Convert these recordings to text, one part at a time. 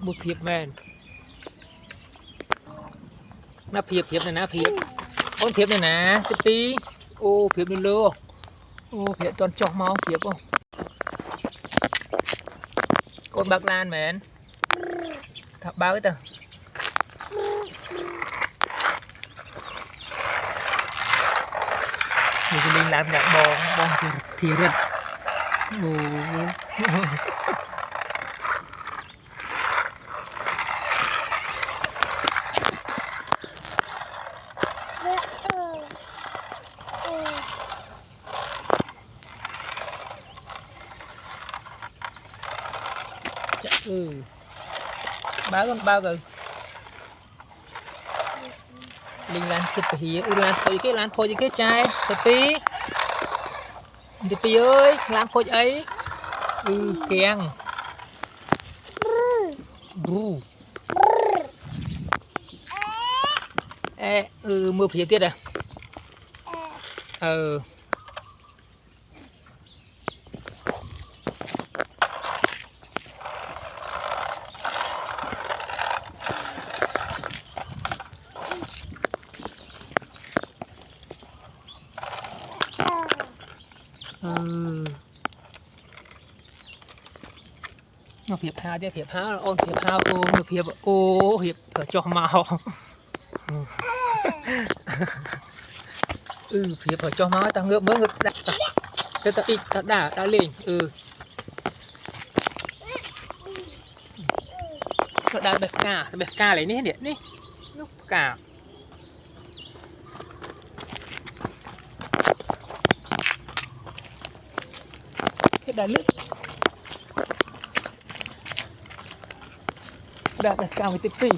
một phiệp mền nó phiệp này nó phiệp con phiệp này nè cái tí ô phiệp lên lơ ô phiệp toàn chọc máu phiệp không con bạc lan mền thập bao cái tờ mình làm nhạc bò thì rất bao rồi linh lan chụp hì lan khôi cái chai tí ơi lan khôi ấy keng bru mưa phía tiết à nó hiệp hao chứ hiệp hao ôn hiệp hao ô hiệp ô hiệp ở cho màu hiệp ở cho máu ta ngựa mới ngực đặt ta ít ta đã lên nó đã bẹp ca lấy ní điện ní lúc cả cái đá lướt đã đặt cao với tiếp phi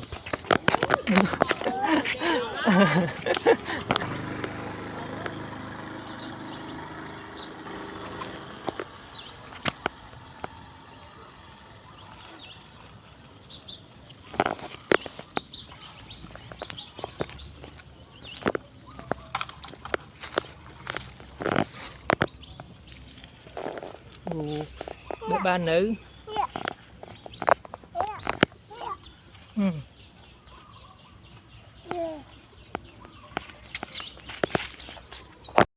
đứa ba nữ